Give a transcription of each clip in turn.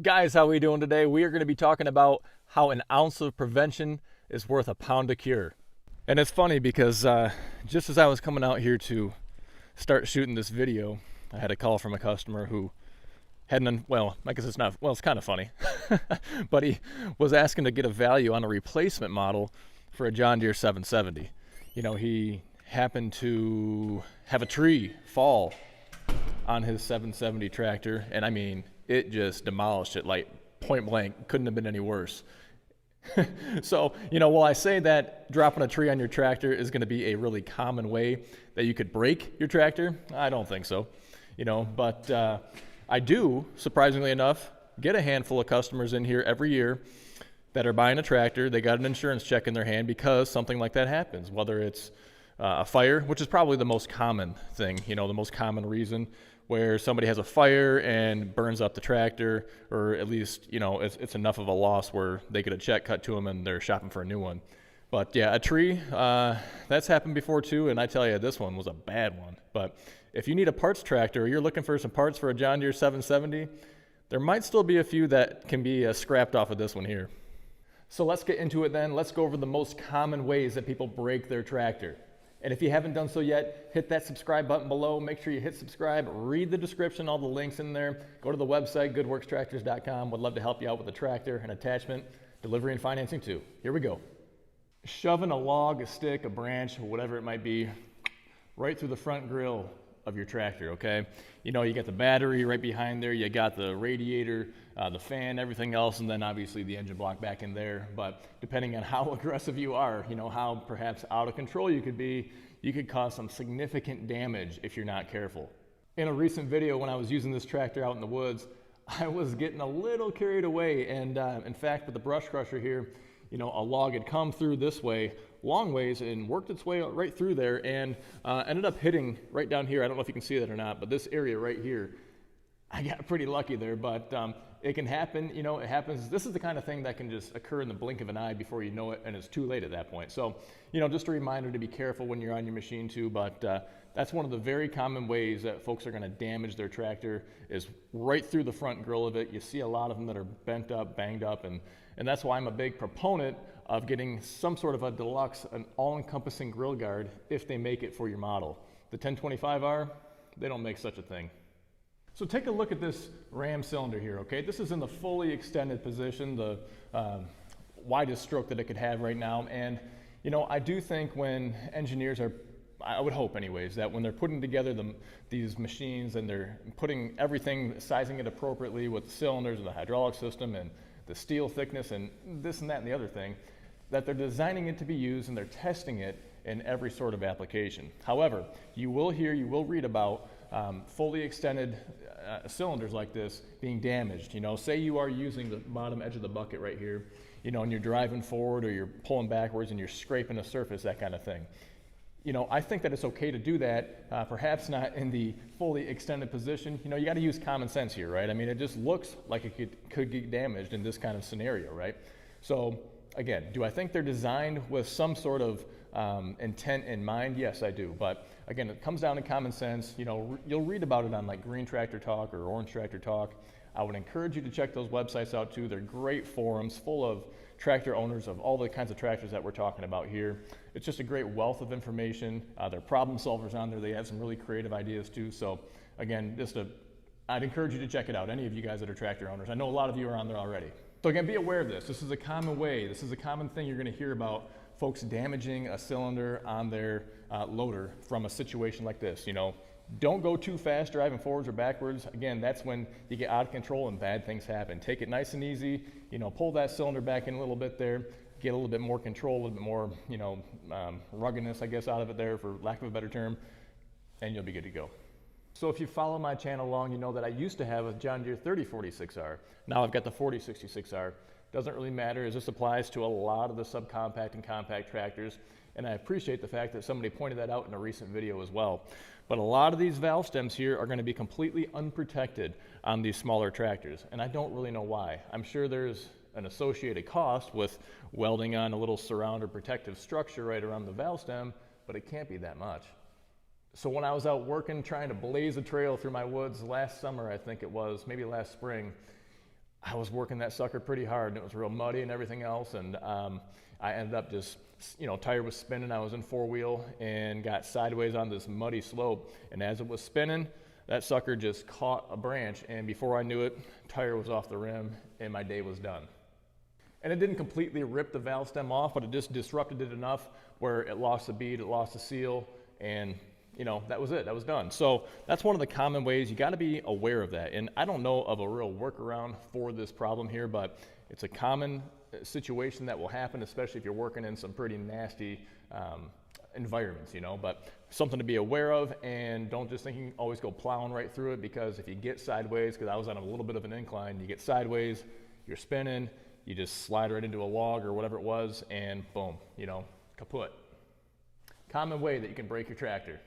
Guys, how we doing today? We are going to be talking about how an ounce of prevention is worth a pound of cure. And it's funny because just as I was coming out here to start shooting this video, I had a call from a customer who hadn't, well, I guess it's not, well, it's kind of funny, but he was asking to get a value on a replacement model for a John Deere 770. You know, he happened to have a tree fall on his 770 tractor, and I mean, it just demolished it like point blank. Couldn't have been any worse. So, you know, while I say that dropping a tree on your tractor is going to be a really common way that you could break your tractor, I don't think so. You know, but I do, surprisingly enough, get a handful of customers in here every year that are buying a tractor. They got an insurance check in their hand because something like that happens, whether it's a fire, which is probably the most common thing, you know, the most common reason, where somebody has a fire and burns up the tractor, or at least, you know, it's enough of a loss where they get a check cut to them and they're shopping for a new one. But yeah, a tree, that's happened before too, and I tell you, this one was a bad one. But if you need a parts tractor, or you're looking for some parts for a John Deere 770, there might still be a few that can be scrapped off of this one here. So let's get into it then. Let's go over the most common ways that people break their tractor. And if you haven't done so yet, hit that subscribe button below. Make sure you hit subscribe, read the description, all the links in there. Go to the website, goodworkstractors.com. Would love to help you out with a tractor, an attachment, delivery and financing too. Here we go. Shoving a log, a stick, a branch, whatever it might be, right through the front grille of your tractor, okay? You know, you got the battery right behind there, you got the radiator, the fan, everything else, and then obviously the engine block back in there. But depending on how aggressive you are, you know, how perhaps out of control you could be, you could cause some significant damage if you're not careful. In a recent video when I was using this tractor out in the woods, I was getting a little carried away, and in fact with the brush crusher here, you know, a log had come through this way, long ways, and worked its way right through there, and ended up hitting right down here. I don't know if you can see that or not, but this area right here, I got pretty lucky there, but it can happen, you know, it happens. This is the kind of thing that can just occur in the blink of an eye before you know it, and it's too late at that point. So, you know, just a reminder to be careful when you're on your machine too, but that's one of the very common ways that folks are gonna damage their tractor is right through the front grille of it. You see a lot of them that are bent up, banged up, and that's why I'm a big proponent of getting some sort of a deluxe, an all-encompassing grill guard if they make it for your model. The 1025R, they don't make such a thing. So take a look at this ram cylinder here, okay? This is in the fully extended position, the widest stroke that it could have right now. And, you know, I do think when engineers are, I would hope anyways, that when they're putting together these machines and they're putting everything, sizing it appropriately with the cylinders and the hydraulic system and the steel thickness and this and that and the other thing, that they're designing it to be used and they're testing it in every sort of application. However, you will read about fully extended cylinders like this being damaged. You know, say you are using the bottom edge of the bucket right here, you know, and you're driving forward or you're pulling backwards and you're scraping the surface, that kind of thing. You know, I think that it's okay to do that, perhaps not in the fully extended position. You know, you got to use common sense here, right? I mean, it just looks like it could get damaged in this kind of scenario, right? So again, do I think they're designed with some sort of intent in mind? Yes, I do. But again, it comes down to common sense. You know, you'll read about it on like Green Tractor Talk or Orange Tractor Talk. I would encourage you to check those websites out too. They're great forums full of tractor owners of all the kinds of tractors that we're talking about here. It's just a great wealth of information. They're problem solvers on there. They have some really creative ideas too. So again, I'd encourage you to check it out, any of you guys that are tractor owners. I know a lot of you are on there already. So again, be aware of this. This is a common way. This is a common thing you're going to hear about folks damaging a cylinder on their loader from a situation like this. You know, don't go too fast driving forwards or backwards. Again, that's when you get out of control and bad things happen. Take it nice and easy. You know, pull that cylinder back in a little bit there. Get a little bit more control, a little bit more, you know, ruggedness, I guess, out of it there, for lack of a better term, and you'll be good to go. So if you follow my channel along, you know that I used to have a John Deere 3046R. Now I've got the 4066R. Doesn't really matter, as this applies to a lot of the subcompact and compact tractors, and I appreciate the fact that somebody pointed that out in a recent video as well. But a lot of these valve stems here are going to be completely unprotected on these smaller tractors, and I don't really know why. I'm sure there's an associated cost with welding on a little surround or protective structure right around the valve stem, but it can't be that much. So when I was out working, trying to blaze a trail through my woods last summer, I think it was, maybe last spring, I was working that sucker pretty hard, and it was real muddy and everything else, and I ended up just, tire was spinning, I was in four-wheel, and got sideways on this muddy slope, and as it was spinning, that sucker just caught a branch, and before I knew it, tire was off the rim, and my day was done. And it didn't completely rip the valve stem off, but it just disrupted it enough where it lost the bead, it lost the seal, and that was it, that was done. So that's one of the common ways. You gotta be aware of that. And I don't know of a real workaround for this problem here, but it's a common situation that will happen, especially if you're working in some pretty nasty environments, but something to be aware of. And don't just think you can always go plowing right through it, because if you get sideways, because I was on a little bit of an incline, you get sideways, you're spinning, you just slide right into a log or whatever it was, and boom, kaput. Common way that you can break your tractor.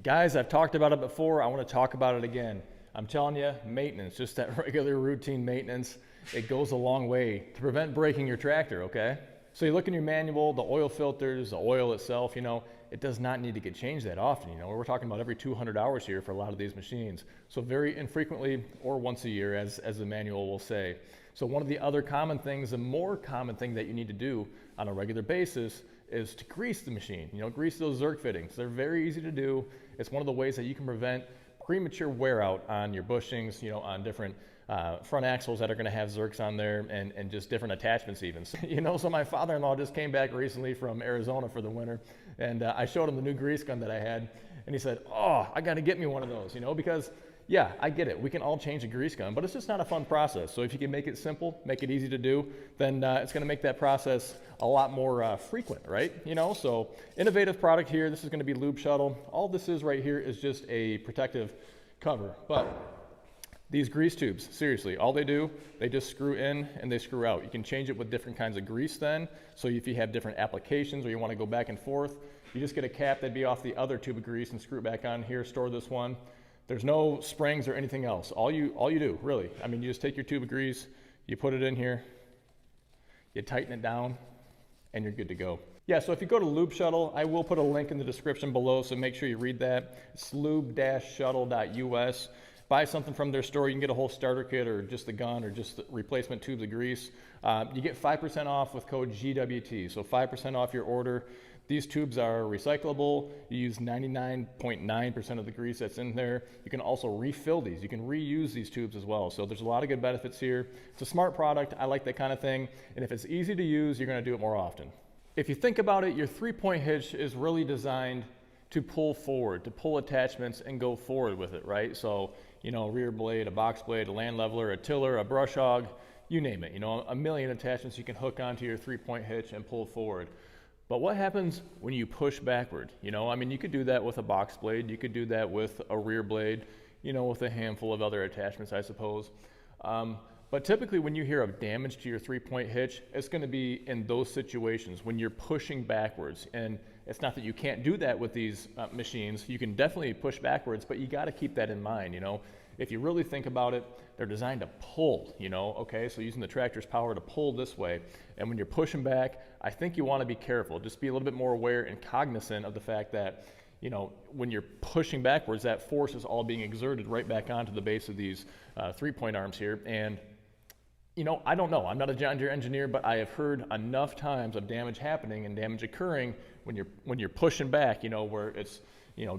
Guys, I've talked about it before. I want to talk about it again. I'm telling you, maintenance, just that regular routine maintenance, it goes a long way to prevent breaking your tractor, okay? So you look in your manual, the oil filters, the oil itself, it does not need to get changed that often. We're talking about every 200 hours here for a lot of these machines. So very infrequently, or once a year, as the manual will say. So one of the other common things, the more common thing that you need to do on a regular basis is to grease the machine. Grease those Zerk fittings. They're very easy to do. It's one of the ways that you can prevent premature wear out on your bushings, on different front axles that are going to have Zerks on there, and just different attachments even. So my father-in-law just came back recently from Arizona for the winter, and I showed him the new grease gun that I had, and he said, "Oh, I got to get me one of those," because yeah, I get it. We can all change a grease gun, but it's just not a fun process. So if you can make it simple, make it easy to do, then it's going to make that process a lot more frequent, right? So innovative product here. This is going to be Lube Shuttle. All this is right here is just a protective cover. But these grease tubes, seriously, all they do, they just screw in and they screw out. You can change it with different kinds of grease then. So if you have different applications or you want to go back and forth, you just get a cap that'd be off the other tube of grease and screw it back on here, store this one. There's no springs or anything else. All you do, really, you just take your tube of grease, you put it in here, you tighten it down, and you're good to go. Yeah, so if you go to Lube Shuttle, I will put a link in the description below, so make sure you read that. It's lube-shuttle.us. Buy something from their store. You can get a whole starter kit or just the gun or just the replacement tubes of grease. You get 5% off with code GWT, so 5% off your order. These tubes are recyclable. You use 99.9% of the grease that's in there. You can also refill these. You can reuse these tubes as well. So there's a lot of good benefits here. It's a smart product. I like that kind of thing. And if it's easy to use, you're going to do it more often. If you think about it, your three-point hitch is really designed to pull forward, to pull attachments and go forward with it, right? So, a rear blade, a box blade, a land leveler, a tiller, a brush hog, you name it. A million attachments you can hook onto your three-point hitch and pull forward. But what happens when you push backward? You could do that with a box blade. You could do that with a rear blade, with a handful of other attachments, I suppose. But typically when you hear of damage to your three-point hitch, it's going to be in those situations when you're pushing backwards. And it's not that you can't do that with these machines. You can definitely push backwards, but you got to keep that in mind. If you really think about it, they're designed to pull, okay? So using the tractor's power to pull this way. And when you're pushing back, I think you want to be careful. Just be a little bit more aware and cognizant of the fact that, when you're pushing backwards, that force is all being exerted right back onto the base of these three-point arms here. And, I don't know. I'm not a John Deere engineer, but I have heard enough times of damage happening and damage occurring when you're pushing back, where it's,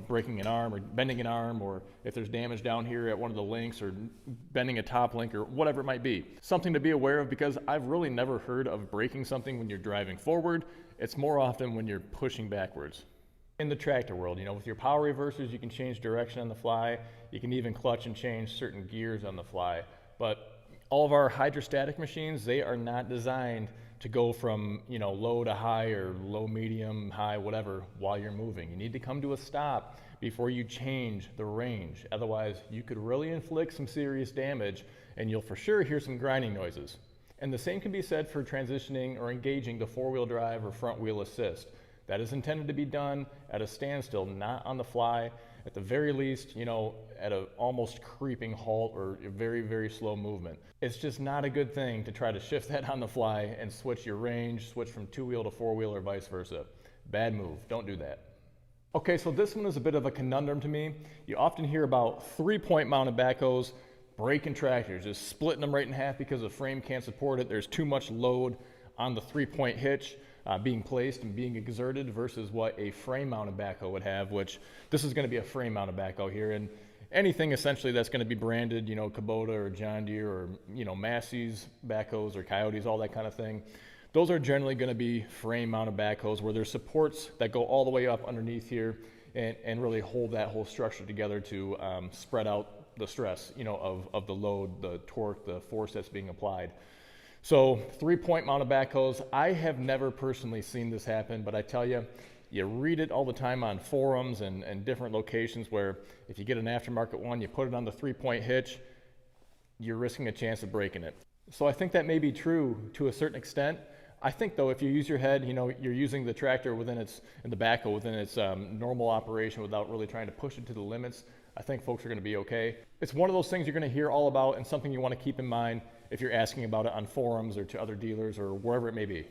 breaking an arm or bending an arm, or if there's damage down here at one of the links or bending a top link or whatever it might be. Something to be aware of, because I've really never heard of breaking something when you're driving forward. It's more often when you're pushing backwards. In the tractor world, with your power reversers, you can change direction on the fly. You can even clutch and change certain gears on the fly. But all of our hydrostatic machines, they are not designed to go from low to high or low, medium, high, whatever, while you're moving. You need to come to a stop before you change the range. Otherwise, you could really inflict some serious damage, and you'll for sure hear some grinding noises. And the same can be said for transitioning or engaging the four-wheel drive or front wheel assist. That is intended to be done at a standstill, not on the fly. At the very least, at a almost creeping halt or a very, very slow movement. It's just not a good thing to try to shift that on the fly and switch your range, switch from two-wheel to four-wheel or vice versa. Bad move. Don't do that. Okay, so this one is a bit of a conundrum to me. You often hear about three-point mounted backhoes. breaking tractors, just splitting them right in half because the frame can't support it. There's too much load on the 3-point hitch being placed and being exerted versus what a frame mounted backhoe would have, which this is going to be a frame mounted backhoe here. And anything essentially that's going to be branded, you know, Kubota or John Deere or, you know, Massey's backhoes or Coyotes, all that kind of thing, those are generally going to be frame mounted backhoes where there's supports that go all the way up underneath here and really hold that whole structure together to spread out the stress, you know, of the load, the torque, the force that's being applied. So 3-point mounted backhoes, I have never personally seen this happen, but I tell you, you read it all the time on forums and different locations where if you get an aftermarket one, you put it on the 3-point hitch, you're risking a chance of breaking it. So I think that may be true to a certain extent. I think though, if you use your head, you know, you're using the tractor within its, and the backhoe within its normal operation without really trying to push it to the limits, I think folks are going to be okay. It's one of those things you're going to hear all about and something you want to keep in mind if you're asking about it on forums or to other dealers or wherever it may be.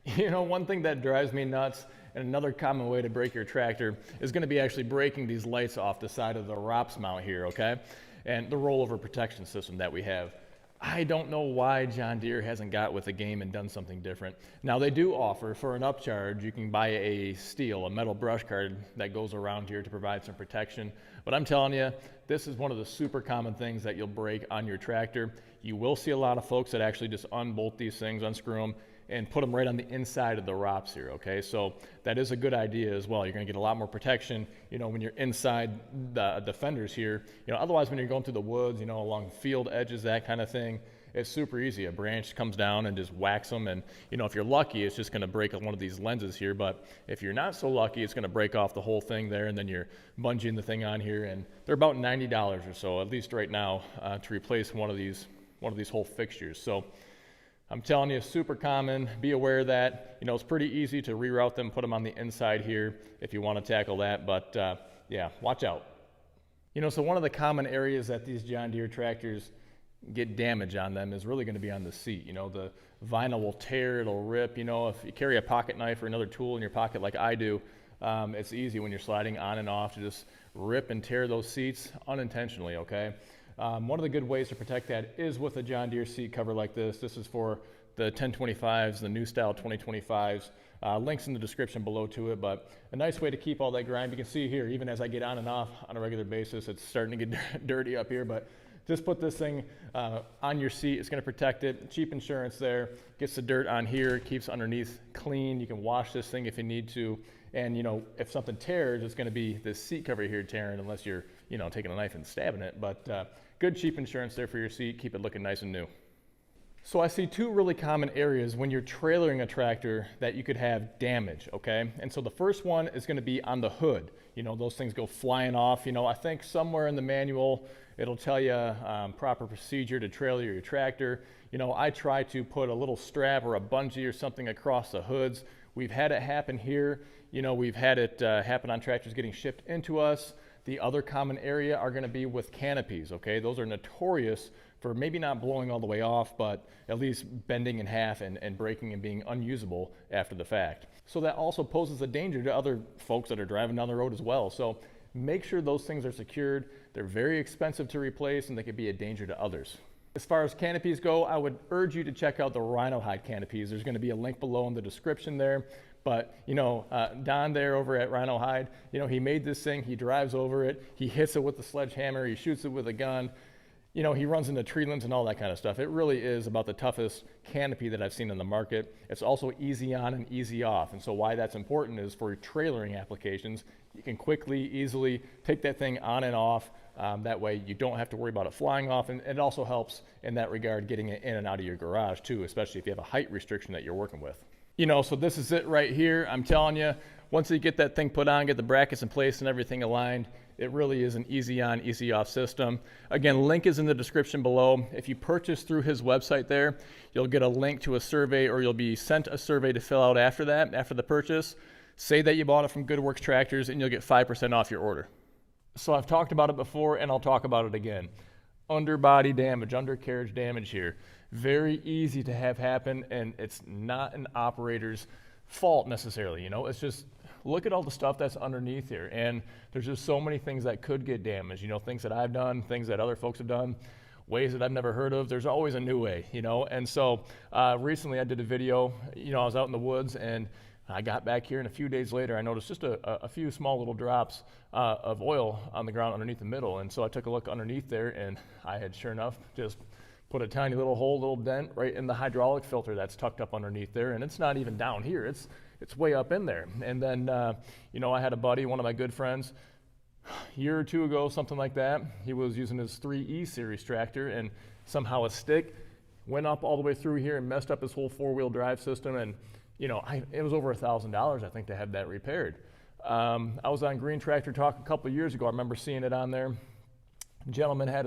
You know, one thing that drives me nuts and another common way to break your tractor is going to be actually breaking these lights off the side of the ROPS mount here, okay? And the rollover protection system that we have. I don't know why John Deere hasn't got with the game and done something different. Now they do offer, for an upcharge, you can buy a steel, a metal brush guard that goes around here to provide some protection. But I'm telling you, this is one of the super common things that you'll break on your tractor. You will see a lot of folks that actually just unbolt these things, unscrew them, and put them right on the inside of the ROPS here, okay? So that is a good idea as well. You're gonna get a lot more protection, you know, when you're inside the fenders here. You know, otherwise when you're going through the woods, you know, along field edges, that kind of thing, it's super easy. A branch comes down and just whacks them, and, you know, if you're lucky, it's just gonna break one of these lenses here, but if you're not so lucky, it's gonna break off the whole thing there, and then you're bungeeing the thing on here, and they're about $90 or so, at least right now, to replace one of these whole fixtures. So I'm telling you, super common. Be aware of that. You know, it's pretty easy to reroute them, put them on the inside here if you want to tackle that. But yeah, watch out. You know, so one of the common areas that these John Deere tractors get damage on them is really going to be on the seat. You know, the vinyl will tear, it'll rip. You know, if you carry a pocket knife or another tool in your pocket like I do, it's easy when you're sliding on and off to just rip and tear those seats unintentionally, okay? One of the good ways to protect that is with a John Deere seat cover like this. This is for the 1025s, the new style 2025s. Links in the description below to it, but a nice way to keep all that grime. You can see here, even as I get on and off on a regular basis, it's starting to get dirty up here, but just put this thing on your seat. It's going to protect it. Cheap insurance there. Gets the dirt on here, keeps underneath clean. You can wash this thing if you need to. And, you know, if something tears, it's going to be this seat cover here tearing unless you're, you know, taking a knife and stabbing it. But good cheap insurance there for your seat. Keep it looking nice and new. So I see two really common areas when you're trailering a tractor that you could have damage, okay? And so the first one is going to be on the hood. You know, those things go flying off. You know, I think somewhere in the manual it'll tell you proper procedure to trailer your tractor. You know, I try to put a little strap or a bungee or something across the hoods. We've had it happen here. You know, we've had it happen on tractors getting shipped into us. The other common area are going to be with canopies, okay? Those are notorious for maybe not blowing all the way off, but at least bending in half and breaking and being unusable after the fact. So that also poses a danger to other folks that are driving down the road as well. So make sure those things are secured. They're very expensive to replace and they could be a danger to others. As far as canopies go, I would urge you to check out the Rhino Hide canopies. There's going to be a link below in the description there. But, you know, Don there over at Rhino Hide, you know, he made this thing, he drives over it, he hits it with the sledgehammer, he shoots it with a gun. You know, he runs into tree limbs and all that kind of stuff. It really is about the toughest canopy that I've seen in the market. It's also easy on and easy off. And so why that's important is for trailering applications, you can quickly, easily take that thing on and off. That way you don't have to worry about it flying off. And it also helps in that regard getting it in and out of your garage too, especially if you have a height restriction that you're working with. You know, so this is it right here. I'm telling you, once you get that thing put on, get the brackets in place and everything aligned, it really is an easy on, easy off system. Again, link is in the description below. If you purchase through his website there, you'll get a link to a survey, or you'll be sent a survey to fill out after that, after the purchase. Say that you bought it from Good Works Tractors and you'll get 5% off your order. So I've talked about it before and I'll talk about it again. Underbody damage, undercarriage damage here. Very easy to have happen, and it's not an operator's fault necessarily. You know, it's just look at all the stuff that's underneath here. And there's just so many things that could get damaged, things that I've done, things that other folks have done, ways that I've never heard of. There's always a new way, And so recently I did a video, I was out in the woods, and I got back here, and a few days later I noticed just a few small little drops of oil on the ground underneath the middle. And so I took a look underneath there, and I had, sure enough, just put a tiny little hole, little dent right in the hydraulic filter that's tucked up underneath there. And it's not even down here, it's way up in there. And then, I had a buddy, one of my good friends, a year or two ago, something like that. He was using his 3E series tractor, and somehow a stick went up all the way through here and messed up his whole four-wheel drive system. And it was over $1,000, I think, to have that repaired. I was on Green Tractor Talk a couple of years ago. I remember seeing it on there. A gentleman had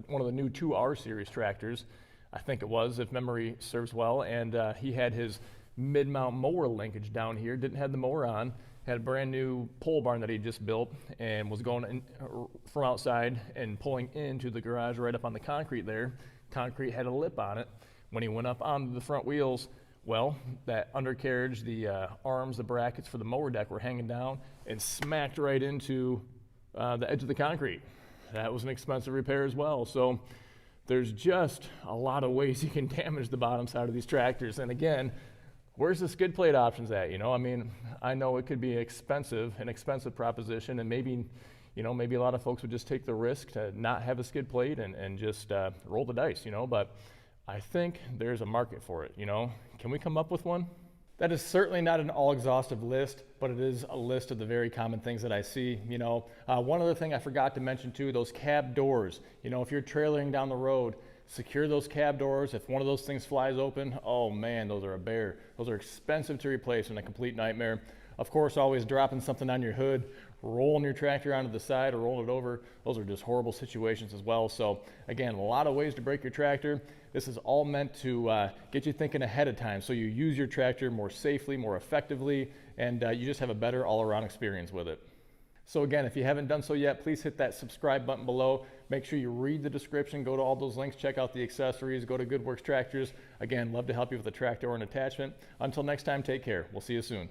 one of the new 2R series tractors, I think it was, if memory serves well, and he had his mid-mount mower linkage down here, didn't have the mower on, had a brand new pole barn that he just built, and was going in from outside and pulling into the garage right up on the concrete there. Concrete had a lip on it. When he went up onto the front wheels, well, that undercarriage, the arms, the brackets for the mower deck were hanging down and smacked right into the edge of the concrete. That was an expensive repair as well. So there's just a lot of ways you can damage the bottom side of these tractors. And again, where's the skid plate options at? I know it could be an expensive proposition, and maybe a lot of folks would just take the risk to not have a skid plate and just roll the dice, but I think there's a market for it, Can we come up with one? That is certainly not an all-exhaustive list, but it is a list of the very common things that I see. One other thing I forgot to mention too, those cab doors. If you're trailering down the road, secure those cab doors. If one of those things flies open, oh man, those are a bear. Those are expensive to replace and a complete nightmare. Of course, always dropping something on your hood, rolling your tractor onto the side or rolling it over. Those are just horrible situations as well. So again, a lot of ways to break your tractor. This is all meant to get you thinking ahead of time, so you use your tractor more safely, more effectively, and you just have a better all-around experience with it. So again, if you haven't done so yet, please hit that subscribe button below. Make sure you read the description, go to all those links, check out the accessories, go to Good Works Tractors. Again, love to help you with a tractor or an attachment. Until next time, take care. We'll see you soon.